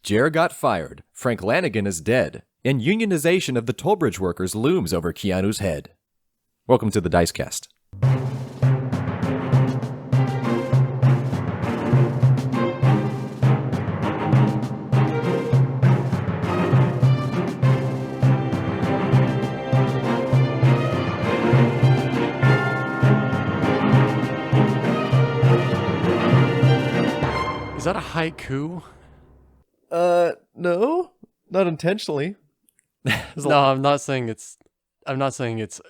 Jer got fired. Frank Lanigan is dead. And unionization of the toll bridge workers looms over Keanu's head. Welcome to the Dicecast. Is that a haiku? No, not intentionally. No, I'm not saying it's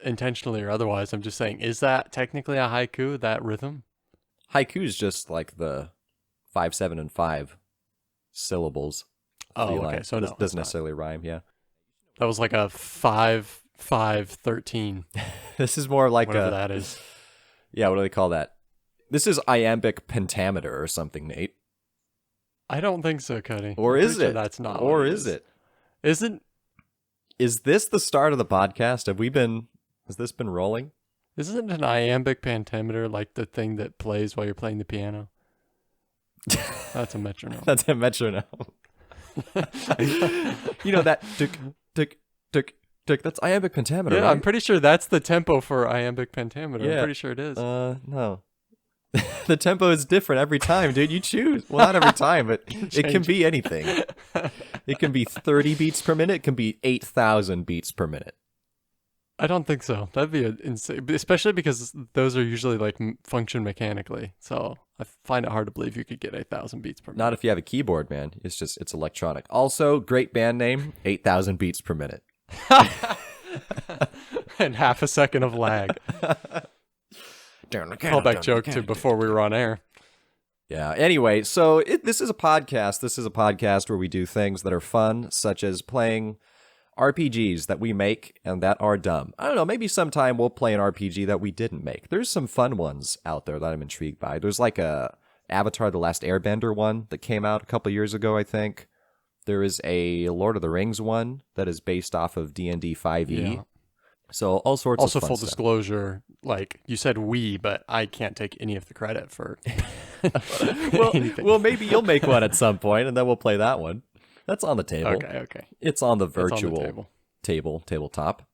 intentionally or otherwise. I'm just saying, is that technically a haiku, that rhythm? Haiku is just like the 5, 7, and 5 syllables. Oh, okay. So no, doesn't necessarily rhyme. Yeah, that was like a 5, 5, 13. This is more like whatever that is. Yeah, what do they call that? This is iambic pentameter or something, Nate. I don't think so, Cody. Or is it? That's not. Or is it? Isn't? Is this the start of the podcast? Has this been rolling? Isn't an iambic pentameter like the thing that plays while you're playing the piano? That's a metronome. That's a metronome. You know that tick, tick, tick, tick. That's iambic pentameter. Yeah, right? I'm pretty sure that's the tempo for iambic pentameter. Yeah. I'm pretty sure it is. No. The tempo is different every time, dude. You choose. Well, not every time, but it can be anything. It can be 30 beats per minute. It can be 8,000 beats per minute. I don't think so. That'd be insane, especially because those are usually like function mechanically. So I find it hard to believe you could get 8,000 beats per minute. Not if you have a keyboard, man. It's electronic. Also, great band name, 8,000 beats per minute. And half a second of lag. Callback joke to before we were on air. Yeah. Anyway, so this is a podcast. This is a podcast where we do things that are fun, such as playing RPGs that we make and that are dumb. I don't know. Maybe sometime we'll play an RPG that we didn't make. There's some fun ones out there that I'm intrigued by. There's like a Avatar: The Last Airbender one that came out a couple years ago, I think. There is a Lord of the Rings one that is based off of D&D 5e. Yeah. So all sorts of fun full stuff. Disclosure, like you said we, but I can't take any of the credit for anything. Well, maybe you'll make one at some point, and then we'll play that one. That's on the table. Okay. It's on the virtual tabletop.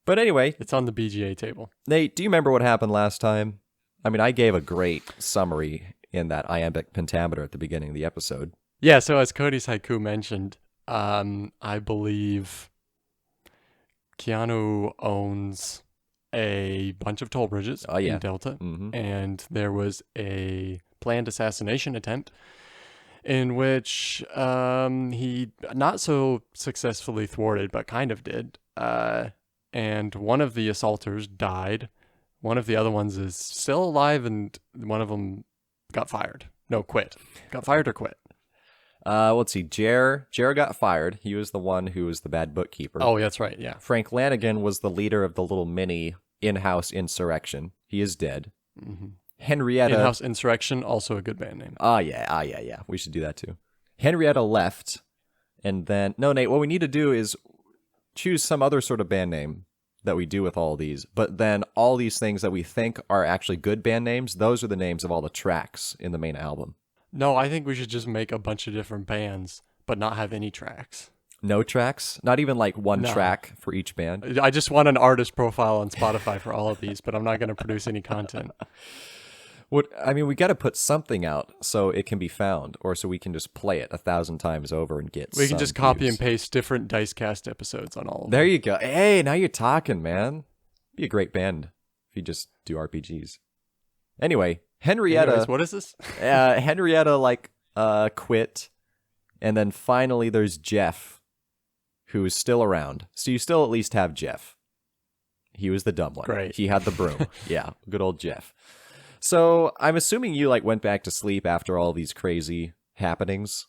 But anyway. It's on the BGA table. Nate, do you remember what happened last time? I mean, I gave a great summary in that iambic pentameter at the beginning of the episode. Yeah, so as Cody's haiku mentioned, I believe Keanu owns a bunch of toll bridges in Delta, and there was a planned assassination attempt in which he not so successfully thwarted, but kind of did. And one of the assaulters died. One of the other ones is still alive, and one of them got fired. No, quit. Got fired or quit. Let's see. Jer got fired. He was the one who was the bad bookkeeper. Oh, that's right. Yeah. Frank Lanigan was the leader of the little mini in-house insurrection. He is dead. Mm-hmm. Henrietta. In-house insurrection, also a good band name. Yeah. We should do that too. Henrietta left, and then no, Nate. What we need to do is choose some other sort of band name that we do with all these. But then all these things that we think are actually good band names, those are the names of all the tracks in the main album. No, I think we should just make a bunch of different bands, but not have any tracks. No tracks? Not even like one track for each band? I just want an artist profile on Spotify for all of these, but I'm not going to produce any content. We got to put something out so it can be found, or so we can just play it 1,000 times over and get We can just copy views. and paste different Dicecast episodes on all of them. There you go. Hey, now you're talking, man. Be a great band if you just do RPGs. Anyway, Henrietta. Anyways, what is this? Henrietta quit, and then finally there's Jeff, who is still around. So you still at least have Jeff. He was the dumb one. Great. He had the broom. Yeah, good old Jeff. So I'm assuming you went back to sleep after all these crazy happenings,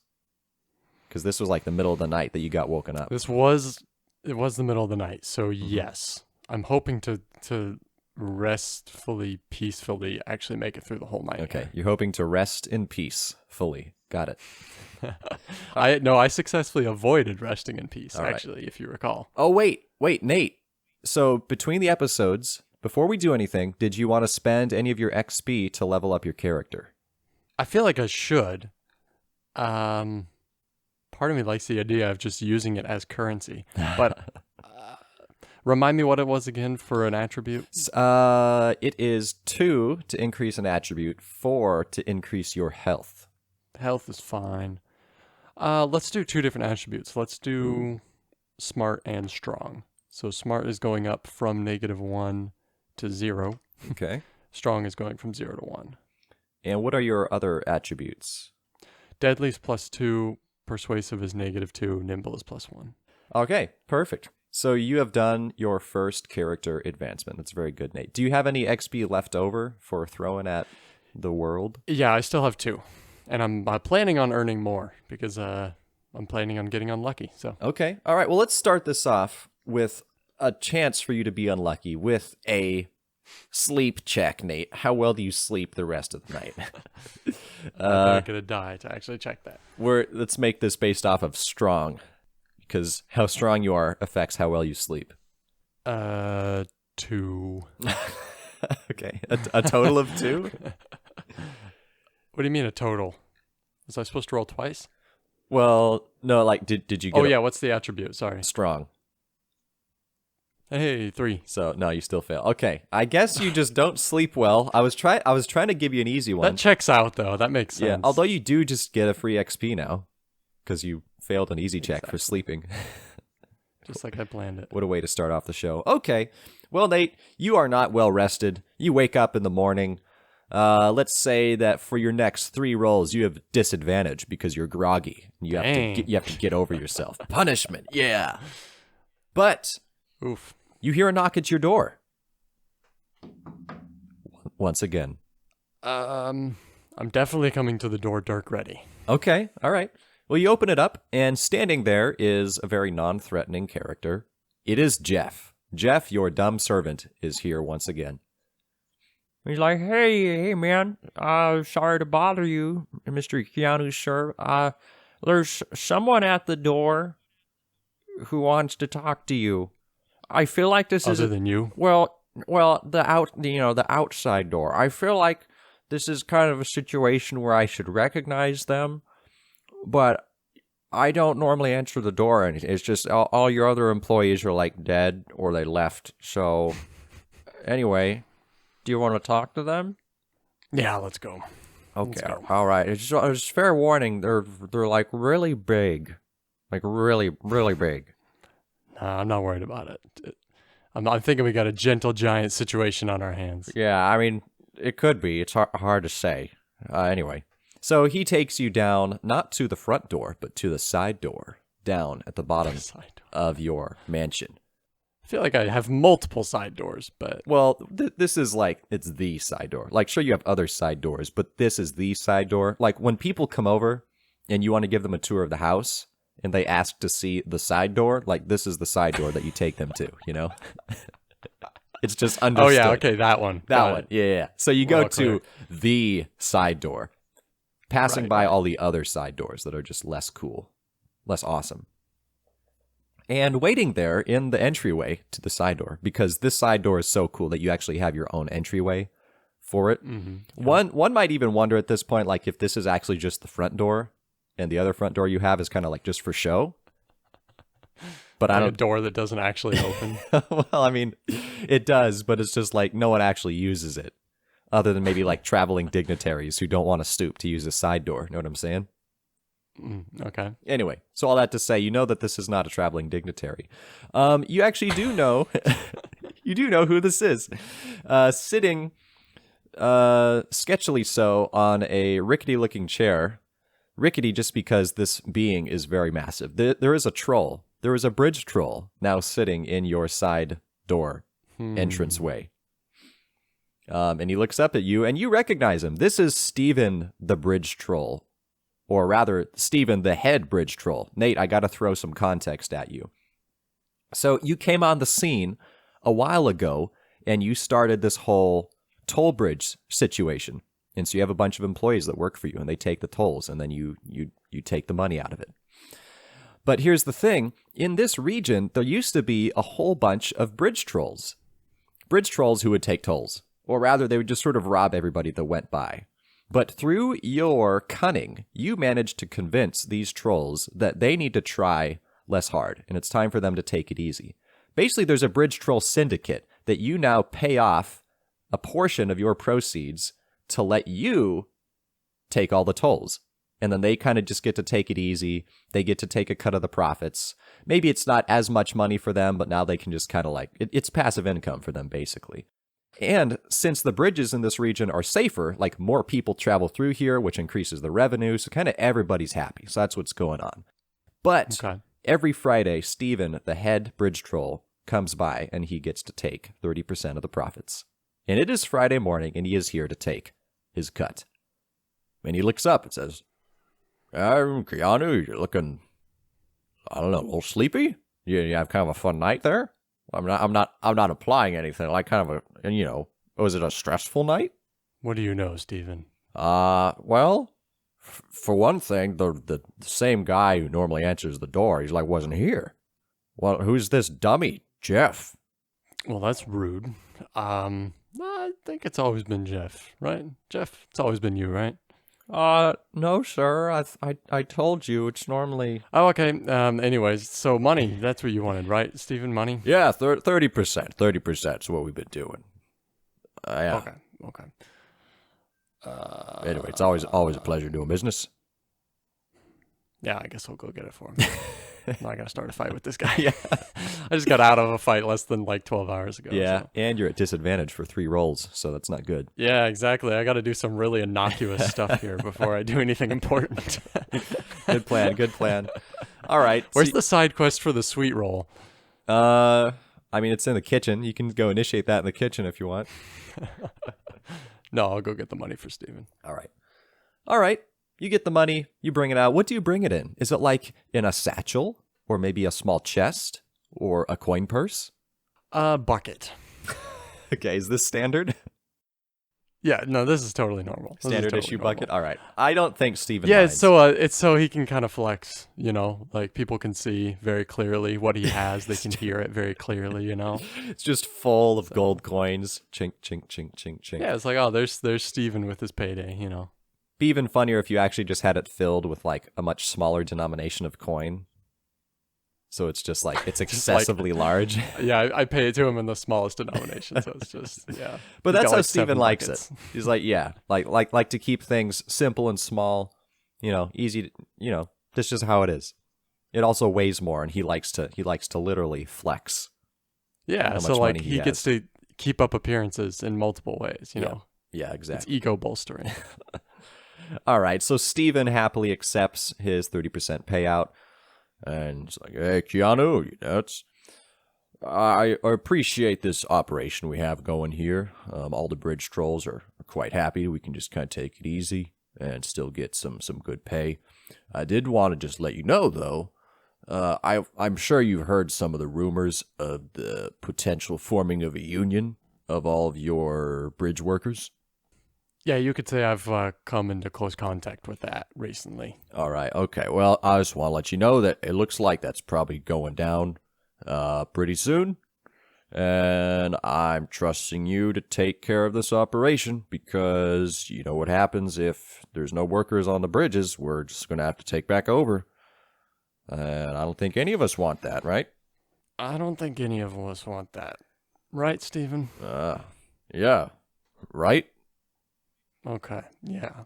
because this was like the middle of the night that you got woken up. It was the middle of the night. So yes, I'm hoping to restfully, peacefully actually make it through the whole night. Okay, you're hoping to rest in peace fully. Got it. I successfully avoided resting in peace, all right. Actually, if you recall. Oh, wait, Nate. So between the episodes, before we do anything, did you want to spend any of your XP to level up your character? I feel like I should. part of me likes the idea of just using it as currency. But remind me what it was again for an attribute? It is 2 to increase an attribute, 4 to increase your health. Health is fine. Let's do 2 different attributes. Let's do smart and strong. So smart is going up from -1 to 0. Okay. Strong is going from 0 to 1. And what are your other attributes? Deadly is +2, persuasive is -2, nimble is +1. Okay, perfect. So you have done your first character advancement. That's very good, Nate. Do you have any XP left over for throwing at the world? Yeah, I still have 2. And I'm planning on earning more because I'm planning on getting unlucky. So okay. All right. Well, let's start this off with a chance for you to be unlucky with a sleep check, Nate. How well do you sleep the rest of the night? I'm going to die to actually check that. Let's make this based off of strong, because how strong you are affects how well you sleep. 2. Okay. A total of 2? What do you mean a total? Was I supposed to roll twice? Well, no, like, did you get... Oh, yeah, what's the attribute? Sorry. Strong. Hey, 3. So, no, you still fail. Okay, I guess you just don't sleep well. I was trying to give you an easy one. That checks out, though. That makes sense. Yeah, although you do just get a free XP now, because you failed an easy check for sleeping. Just like I planned it. What a way to start off the show. Okay, well, Nate, you are not well rested. You wake up in the morning. Let's say that for your next 3 rolls, you have disadvantage because you're groggy. You have to get over yourself. Punishment, yeah. But oof, you hear a knock at your door. Once again. I'm definitely coming to the door dark ready. Okay, all right. Well, you open it up, and standing there is a very non-threatening character. It is Jeff. Jeff, your dumb servant, is here once again. He's like, hey, man, sorry to bother you, Mr. Keanu, sir. There's someone at the door who wants to talk to you. I feel like this is... Other than you? Well, the outside door. I feel like this is kind of a situation where I should recognize them, but I don't normally answer the door. And it's just all your other employees are like dead or they left. So anyway... Do you want to talk to them? Yeah, let's go. Okay, all right. It's fair warning. They're like really big, like really big. Nah, I'm not worried about it. I'm thinking we got a gentle giant situation on our hands. Yeah, I mean it could be. It's hard to say. Anyway, so he takes you down, not to the front door, but to the side door, down at the bottom of your mansion. I feel like I have multiple side doors, but... Well, this is like, it's the side door. Like, sure, you have other side doors, but this is the side door. Like, when people come over and you want to give them a tour of the house and they ask to see the side door, like, this is the side door that you take them to, you know? It's just understood. Oh, yeah, okay, that one. That one, yeah. So you go to the side door, passing by all the other side doors that are just less cool, less awesome. And waiting there in the entryway to the side door, because this side door is so cool that you actually have your own entryway for it. Mm-hmm. One might even wonder at this point, like, if this is actually just the front door, and the other front door you have is kind of like just for show. But I don't... A door that doesn't actually open. Well, I mean, it does, but it's just like no one actually uses it, other than maybe like traveling dignitaries who don't want to stoop to use a side door. Know what I'm saying? Okay. Anyway, so all that to say, you know that this is not a traveling dignitary. You actually do know, you do know who this is. Sitting, sketchily so, on a rickety-looking chair. Rickety just because this being is very massive. There is a troll. There is a bridge troll now sitting in your side door entranceway. And he looks up at you, and you recognize him. This is Steven the bridge troll. Or rather, Steven, the head bridge troll. Nate, I got to throw some context at you. So you came on the scene a while ago, and you started this whole toll bridge situation. And so you have a bunch of employees that work for you, and they take the tolls, and then you take the money out of it. But here's the thing. In this region, there used to be a whole bunch of bridge trolls. Bridge trolls who would take tolls. Or rather, they would just sort of rob everybody that went by. But through your cunning, you managed to convince these trolls that they need to try less hard, and it's time for them to take it easy. Basically, there's a bridge troll syndicate that you now pay off a portion of your proceeds to let you take all the tolls. And then they kind of just get to take it easy. They get to take a cut of the profits. Maybe it's not as much money for them, but now they can just kind of like, it's passive income for them, basically. And since the bridges in this region are safer, like more people travel through here, which increases the revenue. So kind of everybody's happy. So that's what's going on. But every Friday, Steven, the head bridge troll, comes by and he gets to take 30% of the profits. And it is Friday morning and he is here to take his cut. And he looks up and says, Keanu, you're looking, I don't know, a little sleepy? You have kind of a fun night there? I'm not implying anything. Like kind of a, you know, was it a stressful night? What do you know, Steven? Well, for one thing, the same guy who normally answers the door, he's like, wasn't here. Well, who's this dummy, Jeff? Well, that's rude. I think it's always been Jeff, right? Jeff, it's always been you, right? No, sir. I told you it's normally. Oh, okay. Anyways, so money. That's what you wanted, right, Steven? Money. Yeah, 30%. 30% is what we've been doing. Yeah. Okay. Anyway, it's always a pleasure doing business. Yeah, I guess I'll go get it for him. I'm not gonna start a fight with this guy. Yeah. I just got out of a fight less than like 12 hours ago. Yeah, so. And you're at disadvantage for 3 rolls, so that's not good. Yeah, exactly. I got to do some really innocuous stuff here before I do anything important. Good plan. All right. Where's the side quest for the sweet roll? I mean, it's in the kitchen. You can go initiate that in the kitchen if you want. No, I'll go get the money for Steven. All right. You get the money, you bring it out. What do you bring it in? Is it like in a satchel or maybe a small chest or a coin purse? A bucket. Okay, is this standard? Yeah, no, this is totally normal. Standard issue bucket? All right. I don't think Steven Yeah, minds. it's so he can kind of flex, you know, like people can see very clearly what he has. They can hear it very clearly, you know. It's just full of gold coins. Chink, chink, chink, chink, chink. Yeah, it's like, oh, there's Steven with his payday, you know. Be even funnier if you actually just had it filled with like a much smaller denomination of coin. So it's just like, it's excessively large. Yeah, I pay it to him in the smallest denomination. So it's just, yeah. But that's how Steven likes it. He's like, yeah, like to keep things simple and small, you know, easy, you know, that's just how it is. It also weighs more and he likes to literally flex. Yeah, so like he gets to keep up appearances in multiple ways, you know. Yeah, exactly. It's ego bolstering. All right, so Steven happily accepts his 30% payout. And it's like, hey, Keanu, you know, I appreciate this operation we have going here. All the bridge trolls are quite happy. We can just kind of take it easy and still get some good pay. I did want to just let you know, though, I'm sure you've heard some of the rumors of the potential forming of a union of all of your bridge workers. Yeah, you could say I've come into close contact with that recently. All right. Okay. Well, I just want to let you know that it looks like that's probably going down pretty soon. And I'm trusting you to take care of this operation because you know what happens if there's no workers on the bridges. We're just going to have to take back over. And I don't think any of us want that, right? I don't think any of us want that. Right, Steven? Yeah. Right? Okay, yeah.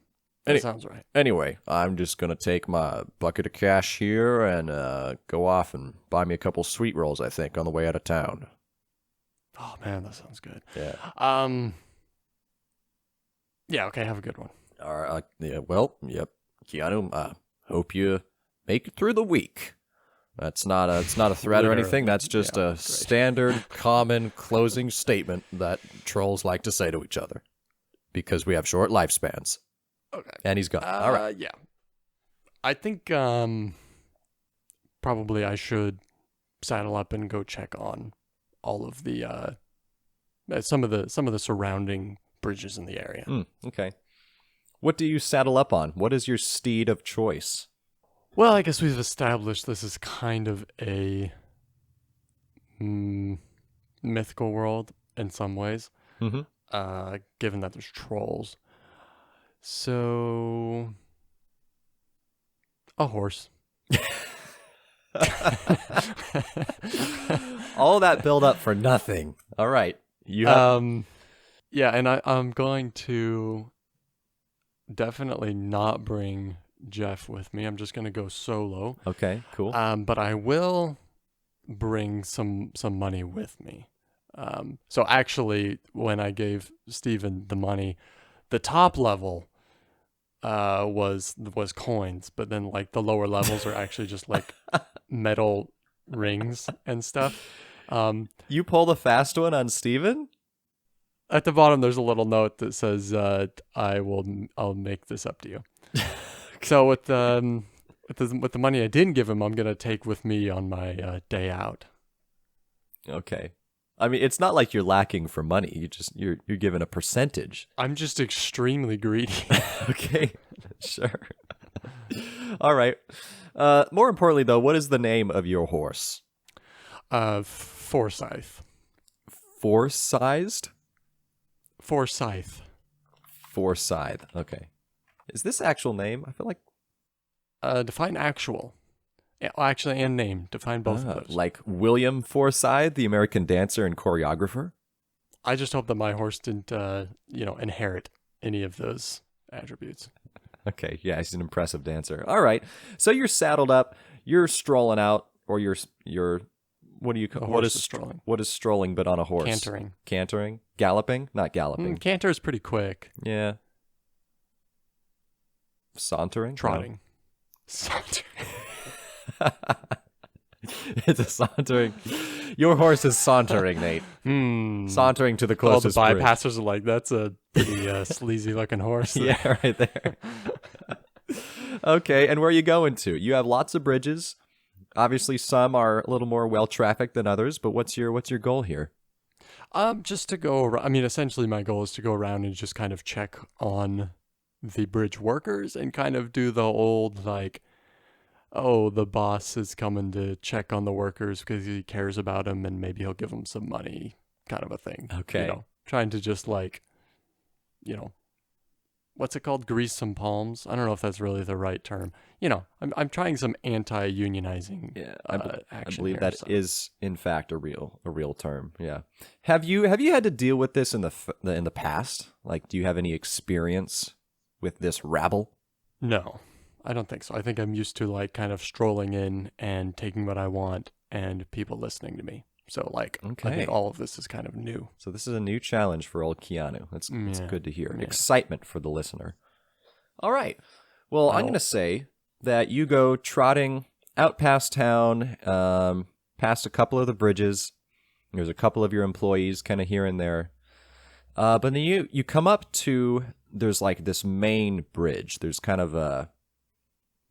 That sounds right. Anyway, I'm just going to take my bucket of cash here and go off and buy me a couple sweet rolls, I think, on the way out of town. Oh, man, that sounds good. Yeah. Yeah, okay, have a good one. All right. Yeah, well, yep. Keanu, hope you make it through the week. It's not a threat or anything. That's just a standard, common closing statement that trolls like to say to each other. Because we have short lifespans. Okay. And he's gone. All right. Yeah. I think probably I should saddle up and go check on all of the some of the surrounding bridges in the area. Okay. What do you saddle up on? What is your steed of choice? Well, I guess we've established this is kind of a mythical world in some ways. Mm-hmm. Given that there's trolls. So, a horse. All that build up for nothing. All right. You have... Yeah, and I'm going to definitely not bring Jeff with me. I'm just going to go solo. Okay, cool. But I will bring some money with me. So actually, when I gave Steven the money, the top level was coins, but then like the lower levels are actually just like metal rings and stuff. You pull the fast one on Steven? At the bottom, there's a little note that says, "I'll make this up to you." So with the money I didn't give him, I'm gonna take with me on my day out. Okay. I mean, it's not like you're lacking for money. You're given a percentage. I'm just extremely greedy. Okay, sure. All right. More importantly, though, what is the name of your horse? Forsyth. Four-sized? Forsyth. Forsyth. Okay. Is this actual name? I feel like... Define actual. Actually, and name. Define both of those. Like William Forsythe, the American dancer and choreographer? I just hope that my horse didn't, inherit any of those attributes. Okay, yeah, he's an impressive dancer. All right, so you're saddled up, you're strolling out, or you're what do you call what is strolling? What is strolling but on a horse? Cantering. Galloping? Not galloping. Canter is pretty quick. Yeah. Sauntering? Trotting. No. Sauntering. It's a sauntering. Your horse is sauntering, Nate. Sauntering to the closest All the bridge. bypassers are like, that's a pretty sleazy looking horse. Yeah, right there. Okay, and where are you going to? You have lots of bridges. Obviously, some are a little more well-trafficked than others, but what's your goal here? Just to go around. I mean, essentially my goal is to go around and just kind of check on the bridge workers and kind of do the old, like, oh, the boss is coming to check on the workers because he cares about them and maybe he'll give them some money kind of a thing. Okay. Trying to just like, what's it called? Grease some palms. I don't know if that's really the right term. I'm trying some anti-unionizing action. I believe here, that is in fact a real term. Yeah. Have you had to deal with this in the past? Like, do you have any experience with this rabble? No, I don't think so. I think I'm used to like kind of strolling in and taking what I want and people listening to me. So like, okay. I think all of this is kind of new. So this is a new challenge for old Keanu. That's good to hear. Yeah. Excitement for the listener. All right. Well, I'm going to say that you go trotting out past town, past a couple of the bridges. There's a couple of your employees kind of here and there. But then you come up to, there's like this main bridge. There's kind of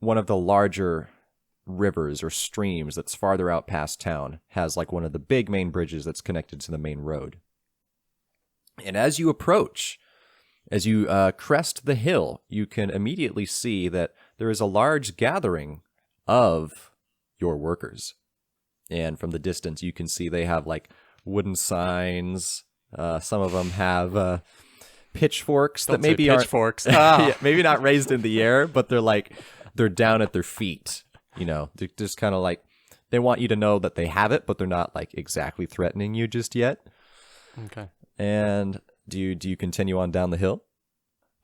one of the larger rivers or streams that's farther out past town has like one of the big main bridges that's connected to the main road. And as you approach, as you crest the hill, you can immediately see that there is a large gathering of your workers. And from the distance, you can see they have like wooden signs. Some of them have pitchforks that maybe aren't pitchforks. yeah, maybe not raised in the air, but they're down at their feet. They're just kind of like, they want you to know that they have it, but they're not like exactly threatening you just yet. Okay. And do you continue on down the hill?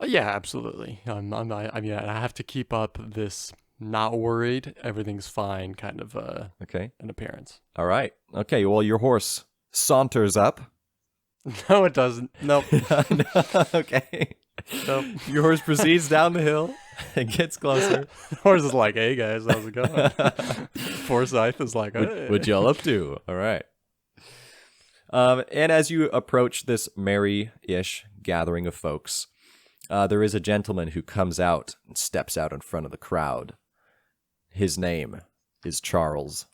Yeah, absolutely. I mean, I have to keep up this not worried, everything's fine kind of an appearance. All right. Okay. Well, your horse saunters up. No, it doesn't. Nope. No, okay. Nope. Your horse proceeds down the hill and gets closer. The horse is like, hey guys, how's it going? Forsyth is like, hey. What y'all up to? All right. And as you approach this merry-ish gathering of folks, there is a gentleman who comes out and steps out in front of the crowd. His name is Charles,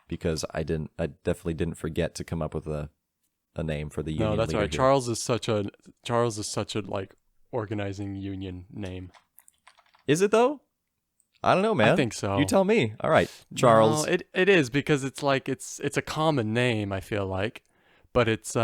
because I definitely didn't forget to come up with a name for the union. No, that's leader right. Here. Charles is such a like organizing union name. Is it though? I don't know, man. I think so. You tell me. All right, Charles. No, it is because it's like it's a common name. I feel like, but it's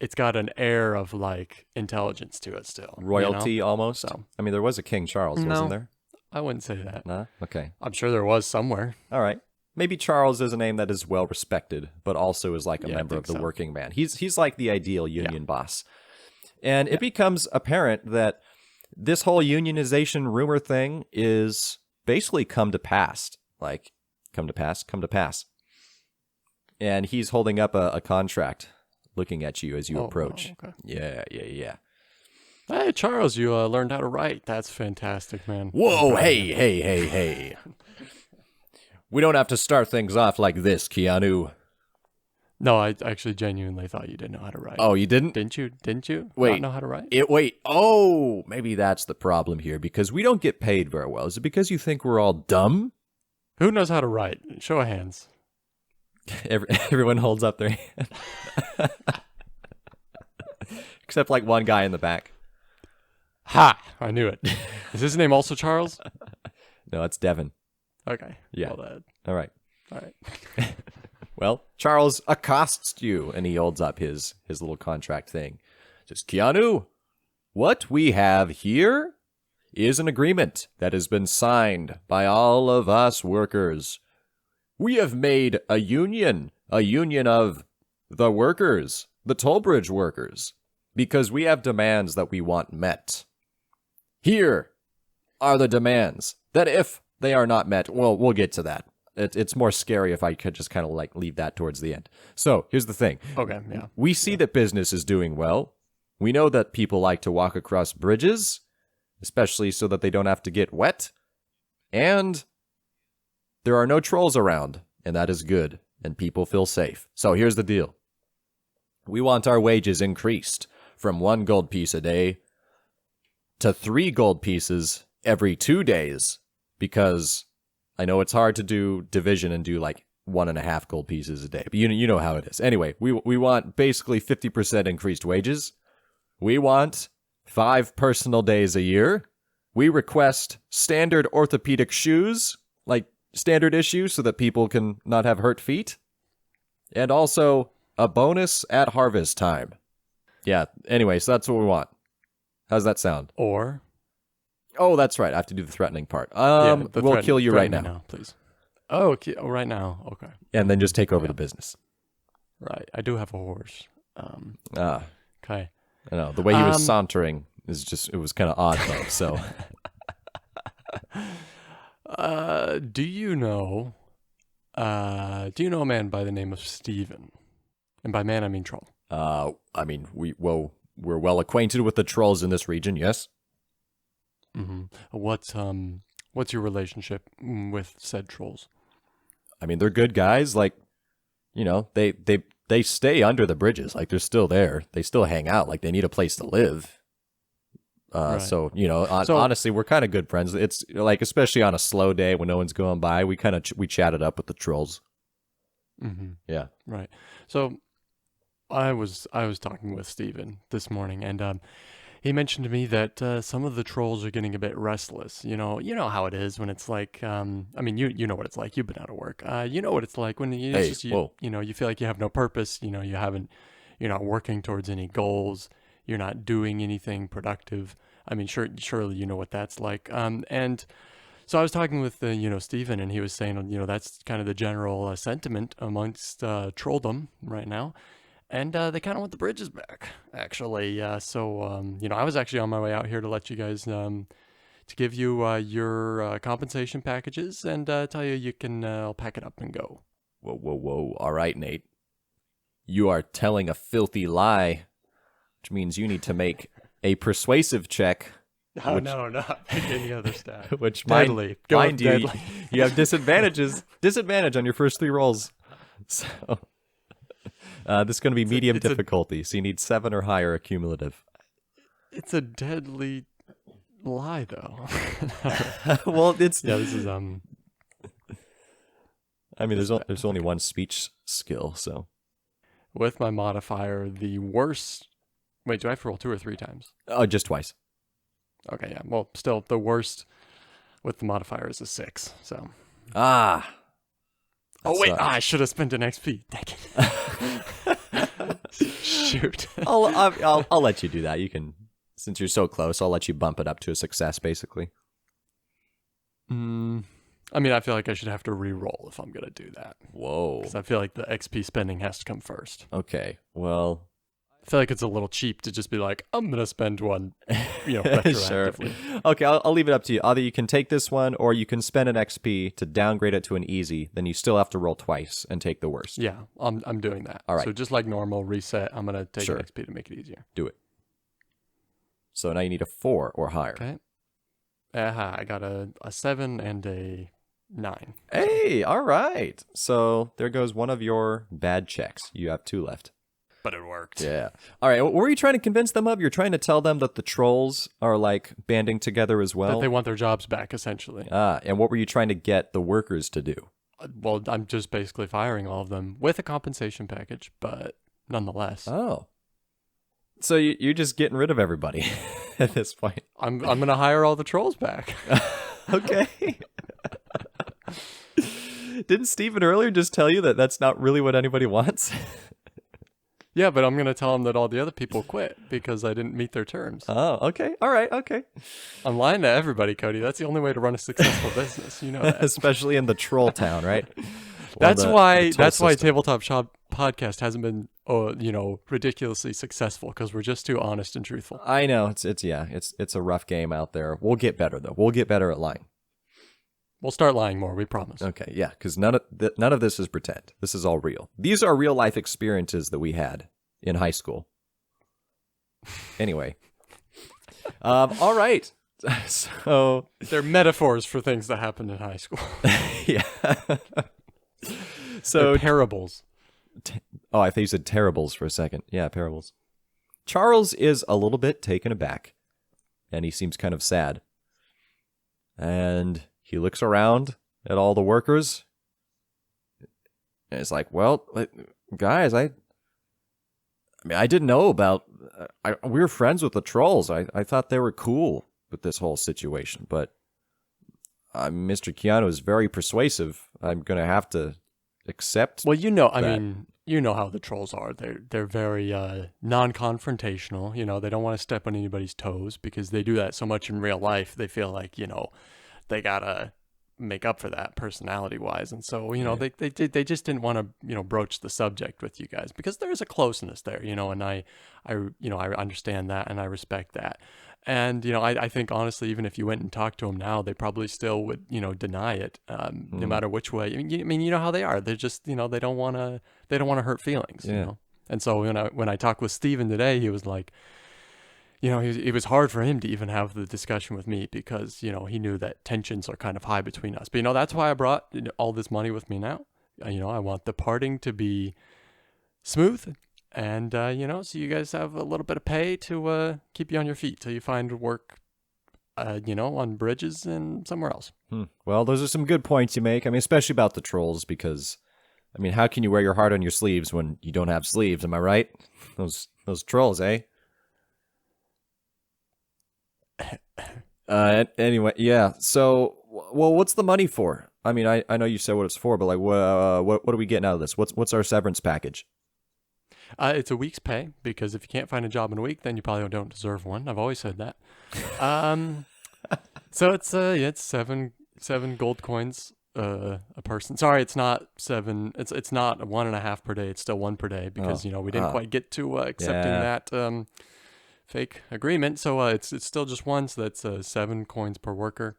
it's got an air of like intelligence to it still. Royalty almost. So, I mean, there was a King Charles, wasn't there? I wouldn't say that. Nah? Okay. I'm sure there was somewhere. All right. Maybe Charles is a name that is well respected, but also is like a member of the working man. He's like the ideal union boss. And it becomes apparent that this whole unionization rumor thing is basically come to pass. Like, come to pass. And he's holding up a contract, looking at you as you approach. Okay. Yeah. Hey, Charles, you learned how to write. That's fantastic, man. Whoa, hey. We don't have to start things off like this, Keanu. No, I actually genuinely thought you didn't know how to write. Oh, you didn't? Didn't you? Wait. Not know how to write? Oh, maybe that's the problem here, because we don't get paid very well. Is it because you think we're all dumb? Who knows how to write? Show of hands. Everyone holds up their hand. Except like one guy in the back. Ha! I knew it. Is his name also Charles? No, it's Devin. Okay. Yeah. Well, all right. Well, Charles accosts you, and he holds up his little contract thing. Says, Keanu, what we have here is an agreement that has been signed by all of us workers. We have made a union of the workers, the toll bridge workers, because we have demands that we want met. Here are the demands that if they are not met, well, we'll get to that. It's more scary if I could just kind of like leave that towards the end. So here's the thing. Okay, yeah. We see that business is doing well. We know that people like to walk across bridges, especially so that they don't have to get wet. And there are no trolls around, and that is good, and people feel safe. So here's the deal. We want our wages increased from 1 gold piece a day to 3 gold pieces every 2 days, because I know it's hard to do division and do like 1.5 gold pieces a day, but you know how it is. Anyway, we want basically 50% increased wages. We want 5 personal days a year. We request standard orthopedic shoes, like standard issue, so that people can not have hurt feet. And also a bonus at harvest time. Yeah, anyway, so that's what we want. How's that sound? Or... Oh, that's right. I have to do the threatening part. We'll kill you right now. Please. Oh, right now. Okay. And then just take over the business. Right. I do have a horse. Okay. I know. The way he was sauntering is just, it was kind of odd though, so. Do you know a man by the name of Steven? And by man, I mean troll. I mean, we're well acquainted with the trolls in this region, yes? Mm-hmm. What's your relationship with said trolls? I mean, they're good guys. Like, you know, they stay under the bridges. Like, they're still there. They still hang out. Like, they need a place to live. Right. So, you know, honestly, we're kind of good friends. It's like, especially on a slow day when no one's going by, we kind of we chatted up with the trolls. Mm-hmm. Yeah. Right. So, I was talking with Steven this morning, and he mentioned to me that some of the trolls are getting a bit restless. You know how it is when it's like, I mean, you know what it's like. You've been out of work. You know what it's like when you feel like you have no purpose. You know, you're not working towards any goals. You're not doing anything productive. I mean, surely you know what that's like. And so I was talking with Steven, and he was saying, that's kind of the general sentiment amongst trolldom right now. And they kind of want the bridges back, actually. So I was actually on my way out here to let you guys, to give you your compensation packages and tell you can pack it up and go. Whoa. All right, Nate. You are telling a filthy lie, which means you need to make a persuasive check. No, not pick any other stat. Which deadly. Mind you, you have disadvantage on your first 3 rolls. So... this is going to be medium difficulty, so you need 7 or higher cumulative. It's a deadly lie, though. Well, it's... Yeah, this is... I mean, there's only one speech skill, so... With my modifier, the worst... Wait, do I have to roll 2 or 3 times? Oh, just twice. Okay, yeah. Well, still, the worst with the modifier is a 6, so... Ah! I should have spent an XP. Dang it. Shoot. I'll let you do that. You can, since you're so close, I'll let you bump it up to a success, basically. I mean, I feel like I should have to re-roll if I'm going to do that. Whoa. Because I feel like the XP spending has to come first. Okay, well... I feel like it's a little cheap to just be like, I'm going to spend one, retroactively. Sure. Okay, I'll leave it up to you. Either you can take this one, or you can spend an XP to downgrade it to an easy. Then you still have to roll twice and take the worst. Yeah, I'm doing that. All right. So just like normal, reset, I'm going to take Sure. an XP to make it easier. Do it. So now you need a 4 or higher. Okay. I got a 7 and a 9. Hey, all right. So there goes one of your bad checks. You have 2 left. But it worked. Yeah. All right. What were you trying to convince them of? You're trying to tell them that the trolls are like banding together as well? That they want their jobs back, essentially. And what were you trying to get the workers to do? Well, I'm just basically firing all of them with a compensation package, but nonetheless. Oh. So you're just getting rid of everybody at this point. I'm going to hire all the trolls back. Okay. Didn't Steven earlier just tell you that that's not really what anybody wants? Yeah, but I'm going to tell them that all the other people quit because I didn't meet their terms. Oh, okay. All right. Okay. I'm lying to everybody, Cody. That's the only way to run a successful business. You know that. Especially in the troll town, right? That's why system. Tabletop Shop Podcast hasn't been ridiculously successful, because we're just too honest and truthful. I know. It's a rough game out there. We'll get better though. We'll get better at lying. We'll start lying more, we promise. Okay, yeah, because none of this is pretend. This is all real. These are real life experiences that we had in high school. Anyway, all right. So they're metaphors for things that happened in high school. Yeah. So they're parables. I thought you said terribles for a second. Yeah, parables. Charles is a little bit taken aback, and he seems kind of sad. And he looks around at all the workers, and it's like, well, guys, I didn't know about... we were friends with the trolls. I thought they were cool with this whole situation, but Mr. Keanu is very persuasive. I'm going to have to accept... Well, I mean, you know how the trolls are. They're very non-confrontational. They don't want to step on anybody's toes because they do that so much in real life. They feel like, they gotta make up for that personality-wise, and so they just didn't want to broach the subject with you guys because there is a closeness there, and I understand that and I respect that, and I think honestly, even if you went and talked to them now, they probably still would deny it, no matter which way. I mean, you know how they are. They're just they don't want to hurt feelings, and so when I talked with Steven today, he was like, it was hard for him to even have the discussion with me because, he knew that tensions are kind of high between us. But, that's why I brought all this money with me now. I want the parting to be smooth and, so you guys have a little bit of pay to keep you on your feet till you find work, on bridges and somewhere else. Well, those are some good points you make. I mean, especially about the trolls because, how can you wear your heart on your sleeves when you don't have sleeves? Am I right? Those trolls, eh? Anyway, yeah. So, well, what's the money for? I mean, I know you said what it's for, but like, what are we getting out of this? What's our severance package? It's a week's pay because if you can't find a job in a week, then you probably don't deserve one. I've always said that. So it's 7 gold coins a person. Sorry, it's not 7. It's not 1.5 per day. It's still 1 per day because we didn't quite get to accepting that. Fake agreement, so it's still just 1, so that's 7 coins per worker,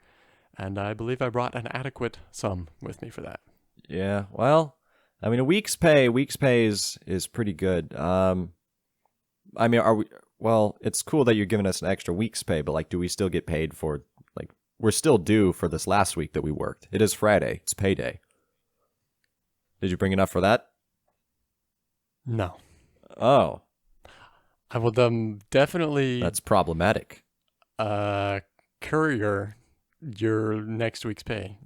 and I believe I brought an adequate sum with me for that. Yeah, well, a week's pay is pretty good. Are we? Well, it's cool that you're giving us an extra week's pay, but like, do we still get paid for we're still due for this last week that we worked? It is Friday. It's payday. Did you bring enough for that? No. Oh. I will definitely... That's problematic. Courier your next week's pay,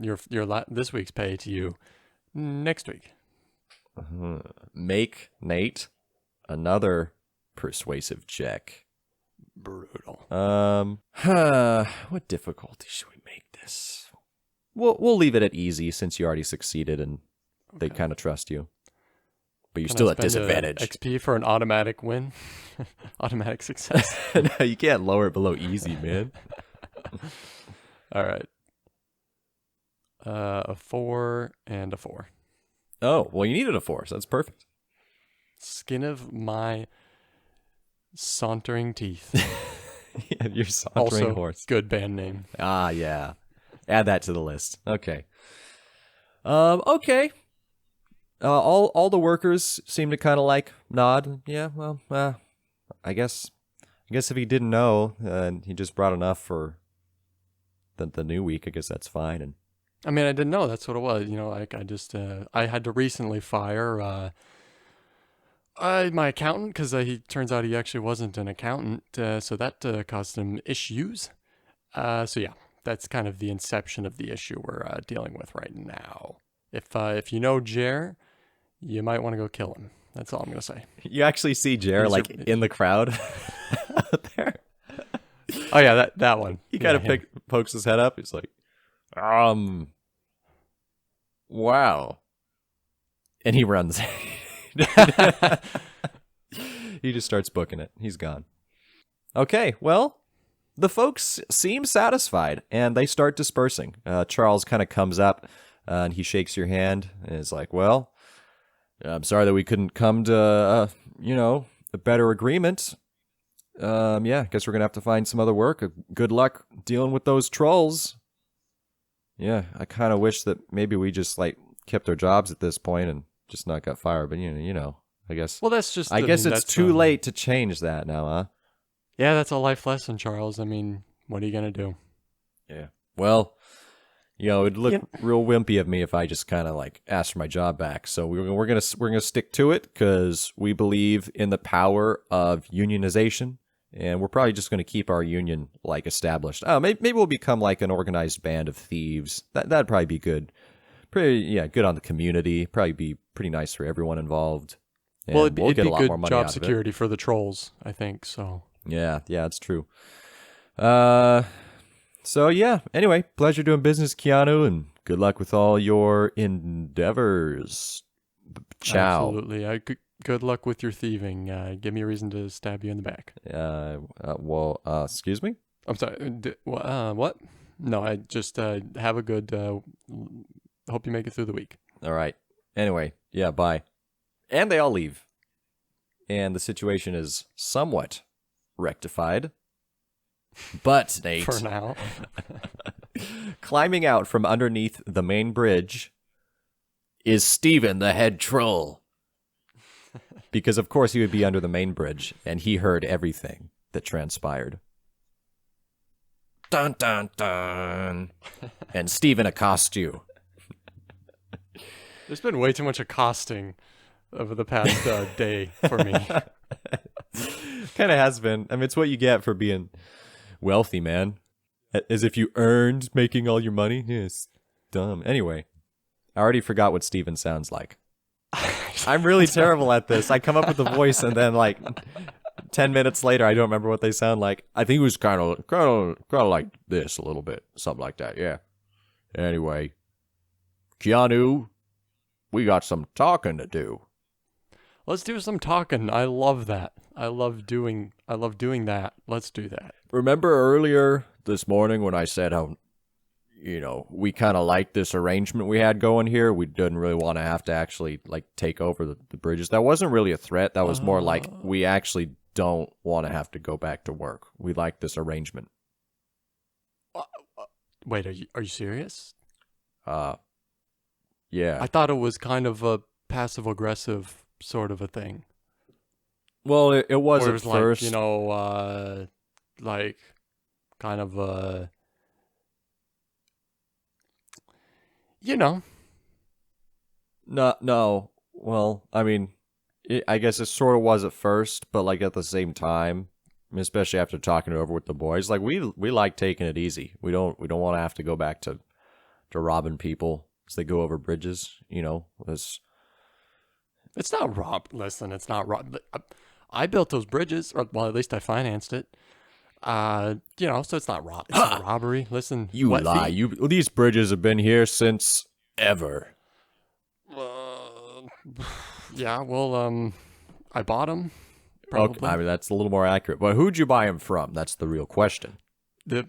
this week's pay to you next week. Make Nate another persuasive check. Brutal. What difficulty should we make this? We'll leave it at easy since you already succeeded and they kind of trust you. but you're still at disadvantage. XP for an automatic win, automatic success. No, you can't lower it below easy, man. All right. A 4 and a 4. Oh, well, you needed a 4, so that's perfect. Skin of my sauntering teeth. Yeah, your sauntering also, horse. Good band name. Ah, yeah. Add that to the list. Okay. Okay. All the workers seem to kind of like nod. Yeah, well, I guess if he didn't know, and he just brought enough for the new week, I guess that's fine. And I mean, I didn't know that's what it was. You know, like I just I had to recently fire my accountant because he turns out he actually wasn't an accountant, so that caused some issues. So yeah, that's kind of the inception of the issue we're dealing with right now. If you know Jer, you might want to go kill him. That's all I'm gonna say. You actually see Jer in the crowd out there. Oh yeah, that one. He kind of pokes his head up. He's like, wow. And he runs. He just starts booking it. He's gone. Okay, well, the folks seem satisfied, and they start dispersing. Charles kind of comes up, and he shakes your hand, and is like, well, I'm sorry that we couldn't come to, a better agreement. Yeah, I guess we're going to have to find some other work. Good luck dealing with those trolls. Yeah, I kind of wish that maybe we just, kept our jobs at this point and just not got fired. But, I guess... Well, that's just... I guess it's too late to change that now, huh? Yeah, that's a life lesson, Charles. I mean, what are you going to do? Yeah. Well, it'd look real wimpy of me if I just kind of, asked for my job back. So we're gonna stick to it because we believe in the power of unionization. And we're probably just going to keep our union, established. Oh, maybe we'll become, an organized band of thieves. That'd probably be good. Good on the community. Probably be pretty nice for everyone involved. And well, it'd we'll get be a lot good more money job out security of it. for the trolls, I think, so. Yeah, it's true. So, yeah. Anyway, pleasure doing business, Keanu, and good luck with all your endeavors. Ciao. Absolutely. Good luck with your thieving. Give me a reason to stab you in the back. Excuse me? I'm sorry. What? No, I just have a good... hope you make it through the week. All right. Anyway, yeah, bye. And they all leave. And the situation is somewhat rectified. But, Nate... For now. Climbing out from underneath the main bridge is Steven, the head troll. Because, of course, he would be under the main bridge, and he heard everything that transpired. Dun, dun, dun. And Steven accosts you. There's been way too much accosting over the past day for me. Kind of has been. I mean, it's what you get for being wealthy, man. As if you earned making all your money. Yeah, it's dumb. Anyway, I already forgot what Steven sounds like. I'm really terrible at this. I come up with the voice and then 10 minutes later, I don't remember what they sound like. I think it was kind of like this a little bit. Something like that, yeah. Anyway, Keanu, we got some talking to do. Let's do some talking. I love that. I love doing that. Let's do that. Remember earlier this morning when I said how, we kind of like this arrangement we had going here. We didn't really want to have to actually take over the bridges. That wasn't really a threat. That was more like we actually don't want to have to go back to work. We like this arrangement. Wait, are you serious? Yeah. I thought it was kind of a passive aggressive sort of a thing. Well, it was at first. Kind of a... No. Well, I mean, I guess it sort of was at first, but at the same time, especially after talking it over with the boys, we like taking it easy. We don't want to have to go back to robbing people as they go over bridges. It's not rob. Listen, it's not rob. I built those bridges, or well, at least I financed it. So it's not rob. It's not robbery. Listen, you lie. These bridges have been here since ever. Yeah, well, I bought them. Probably. Okay, I mean, that's a little more accurate. But who'd you buy them from? That's the real question. The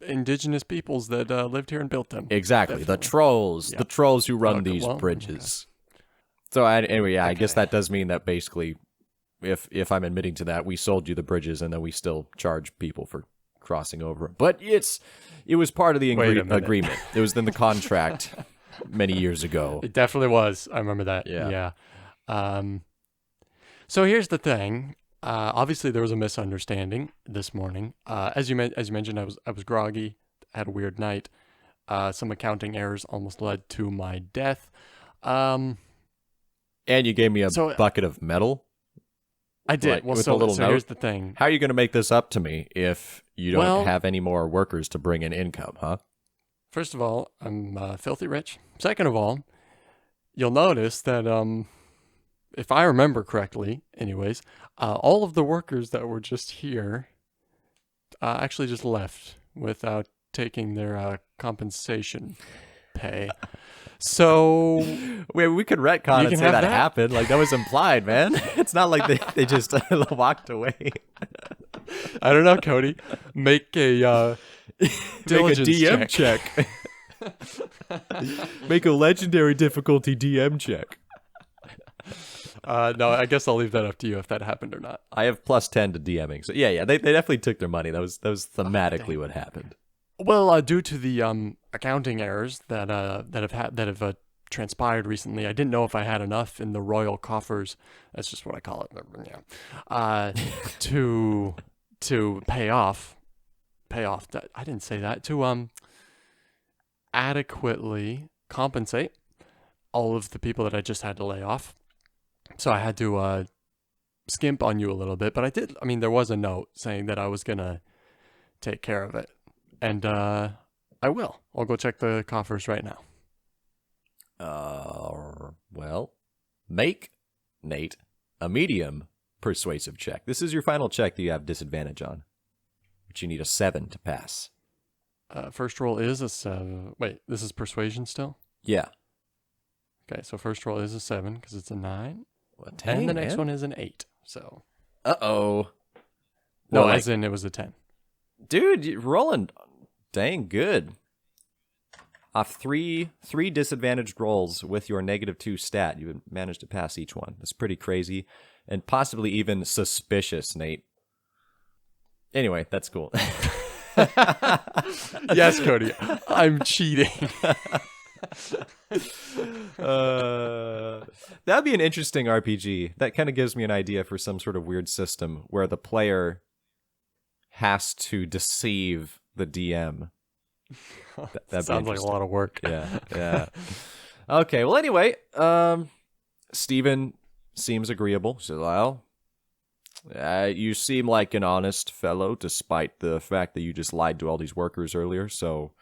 indigenous peoples that lived here and built them. Exactly. Definitely. The trolls who run these well, bridges. Okay. So anyway, yeah, I guess that does mean that basically, if I'm admitting to that, we sold you the bridges and then we still charge people for crossing over. But it was part of the agreement. It was in the contract many years ago. It definitely was. I remember that. Yeah. So here's the thing. Obviously, there was a misunderstanding this morning. As you mentioned, I was groggy, had a weird night. Some accounting errors almost led to my death. And you gave me a bucket of metal. I did. Well, so here's the thing. How are you going to make this up to me if you don't have any more workers to bring in income, huh? First of all, I'm filthy rich. Second of all, you'll notice that if I remember correctly, anyways, all of the workers that were just here actually just left without taking their compensation pay. So we could retcon and say that happened. Like, that was implied, man. It's not like they just walked away. I don't know, Cody. Make a diligence DM check. Make a legendary difficulty DM check. No, I guess I'll leave that up to you if that happened or not. I have +10 to DMing. So yeah, they definitely took their money. That was thematically what happened. Well, due to the accounting errors that have transpired recently, I didn't know if I had enough in the royal coffers. That's just what I call it. Yeah. To pay off. I didn't say that. To adequately compensate all of the people that I just had to lay off. So I had to skimp on you a little bit, but I did. I mean, there was a note saying that I was gonna take care of it. And I will. I'll go check the coffers right now. Well, make, Nate, a medium persuasive check. This is your final check that you have disadvantage on, but you need a 7 to pass. First roll is a 7. Wait, this is persuasion still? Yeah. Okay, so first roll is a 7 because it's a 9. Well, 10, and the next one is an 8. So. Uh-oh. No, as in it was a 10. Dude, you're rolling dang good. Off three disadvantaged rolls with your -2 stat, you managed to pass each one. That's pretty crazy and possibly even suspicious, Nate. Anyway, that's cool. Yes, Cody, I'm cheating. That'd be an interesting RPG. That kind of gives me an idea for some sort of weird system where the player has to deceive the DM. That sounds like a lot of work. Yeah. Okay, well, anyway, Steven seems agreeable. He says, well, you seem like an honest fellow, despite the fact that you just lied to all these workers earlier, so...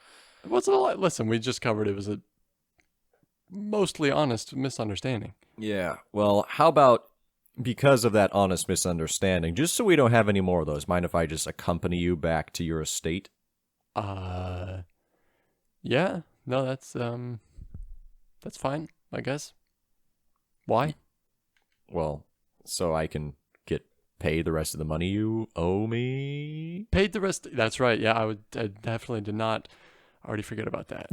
It wasn't a lie. Listen, we just covered it was a mostly honest misunderstanding. Yeah, well, how about, because of that honest misunderstanding, just so we don't have any more of those, mind if I just accompany you back to your estate? Yeah. No, that's fine, I guess. Why? Well, so I can get paid the rest of the money you owe me? Paid the rest. That's right. Yeah, I definitely did not already forget about that.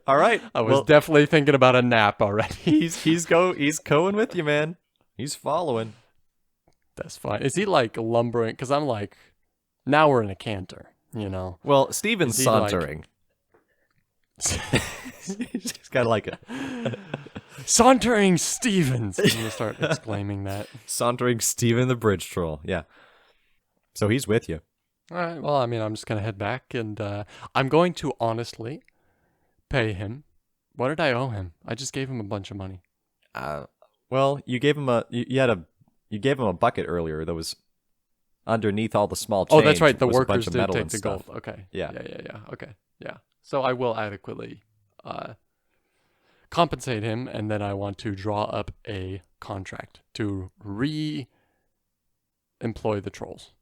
All right. I was definitely thinking about a nap already. he's going with you, man. He's following. That's fine. Is he like lumbering? Because I'm like, now we're in a canter, you know. Well, Steven's sauntering. He's got like a sauntering Stevens. I'm gonna start exclaiming that. Sauntering Steven the bridge troll. Yeah. So he's with you. All right. Well, I mean, I'm just gonna head back, and I'm going to honestly pay him. What did I owe him? I just gave him a bunch of money. Well, you gave him you gave him a bucket earlier that was underneath all the small change. Oh, that's right. The was workers a bunch of did metal take and the stuff. gold. Okay. Yeah. Okay. Yeah. So I will adequately compensate him, and then I want to draw up a contract to re-employ the trolls.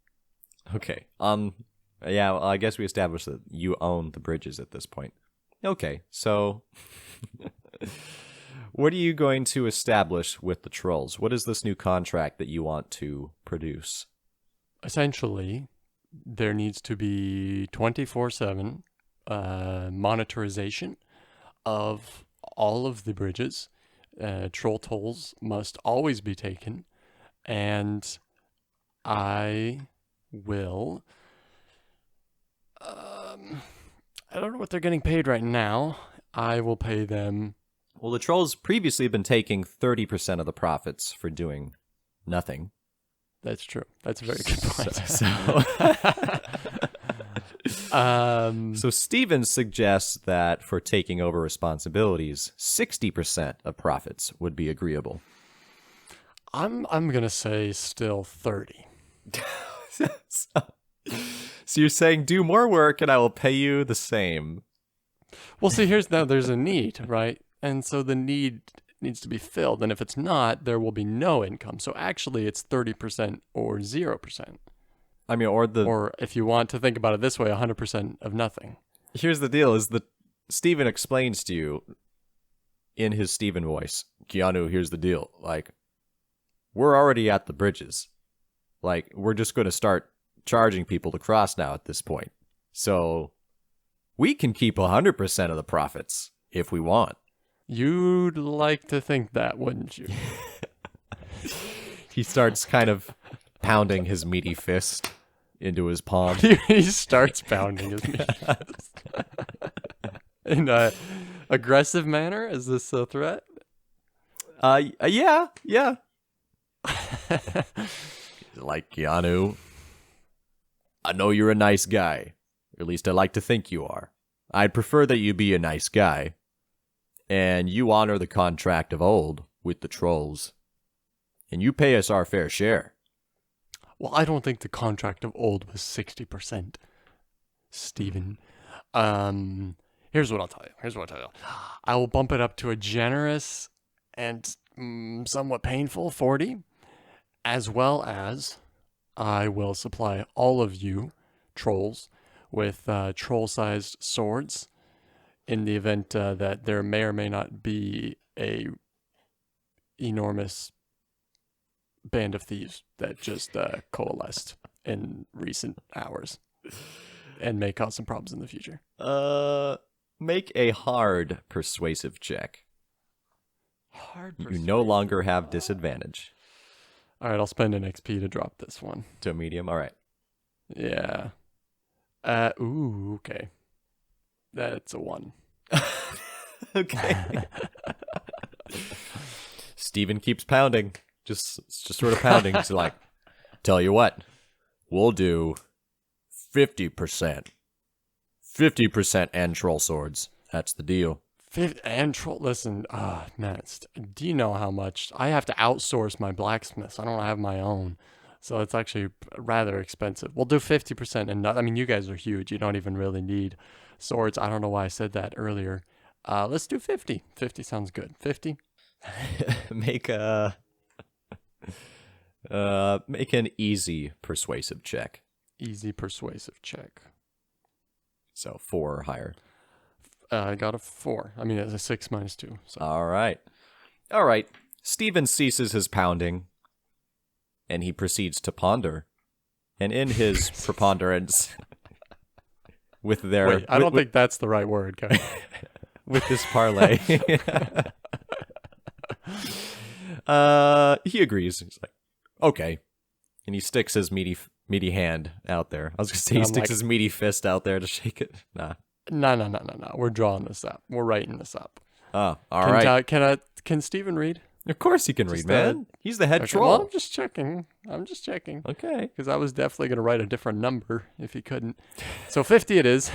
Okay. Yeah, well, I guess we established that you own the bridges at this point. Okay, so What are you going to establish with the trolls? What is this new contract that you want to produce? Essentially, there needs to be 24/7 monitorization of all of the bridges. Troll tolls must always be taken, and I will. I don't know what they're getting paid right now. I will pay them. Well, the trolls previously have been taking 30% of the profits for doing nothing. That's true. That's a very good point. So Steven suggests that for taking over responsibilities, 60% of profits would be agreeable. I'm gonna say still 30. So you're saying do more work and I will pay you the same. Well, see, there's a need, right? And so the need needs to be filled. And if it's not, there will be no income. So actually it's 30% or 0%. I mean, or if you want to think about it this way, 100% of nothing. Here's the deal is that Steven explains to you in his Steven voice, Keanu, here's the deal. Like, we're already at the bridges. Like, we're just going to start charging people to cross now at this point. So we can keep 100% of the profits if we want. You'd like to think that, wouldn't you? He starts kind of pounding his meaty fist into his palm. He starts pounding his meaty fist. In an aggressive manner? Is this a threat? Yeah. Like, Keanu, I know you're a nice guy. Or at least I like to think you are. I'd prefer that you be a nice guy. And you honor the contract of old with the trolls. And you pay us our fair share. Well, I don't think the contract of old was 60%, Steven. Here's what I'll tell you. I will bump it up to a generous and somewhat painful 40, as well as I will supply all of you trolls with troll-sized swords in the event that there may or may not be a enormous band of thieves that just coalesced in recent hours and may cause some problems in the future. Make a hard persuasive check. You no longer have disadvantage. All right, I'll spend an XP to drop this one. To a medium? All right. Yeah. Okay. That's a 1. Okay. Steven keeps pounding. Just sort of pounding. He's like, tell you what, we'll do 50%. 50% and troll swords. That's the deal. And troll, listen, man, do you know how much I have to outsource my blacksmiths? I don't have my own. So it's actually rather expensive. We'll do 50% and not, I mean, you guys are huge. You don't even really need swords. I don't know why I said that earlier. Let's do 50. 50 sounds good. 50. Make an easy persuasive check. Easy persuasive check. So 4 or higher. I got a 4. I mean, it's a 6 minus 2. So. All right. Steven ceases his pounding, and he proceeds to ponder. And in his preponderance, with their... Wait, I don't think that's the right word, guys. With this parlay. He agrees. He's like, okay. And he sticks his meaty hand out there. I was going to say he sticks his meaty fist out there to shake it. Nah. No. We're drawing this up. We're writing this up. Oh, all right. Can Steven read? Of course he can read, man. He's the head troll. Well, I'm just checking. Okay. Because I was definitely going to write a different number if he couldn't. So 50 it is.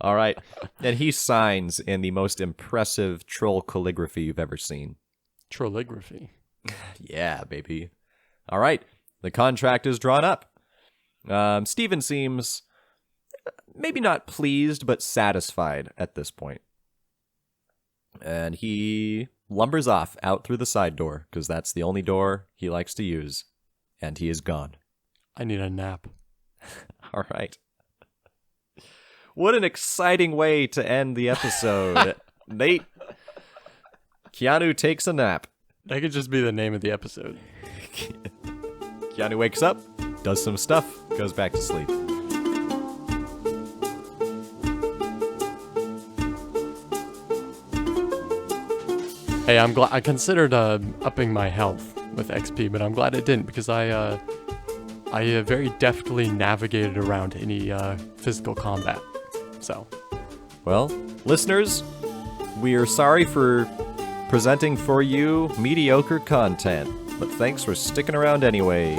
All right. And he signs in the most impressive troll calligraphy you've ever seen. Trolligraphy. Yeah, baby. All right. The contract is drawn up. Steven seems maybe not pleased, but satisfied at this point. And he lumbers off out through the side door, because that's the only door he likes to use. And he is gone. I need a nap. All right. What an exciting way to end the episode. Nate, Keanu takes a nap. That could just be the name of the episode. Keanu wakes up, does some stuff, goes back to sleep. Hey, I'm glad I considered upping my health with XP, but I'm glad it didn't because I very deftly navigated around any physical combat. So, well, listeners, we are sorry for presenting for you mediocre content, but thanks for sticking around anyway.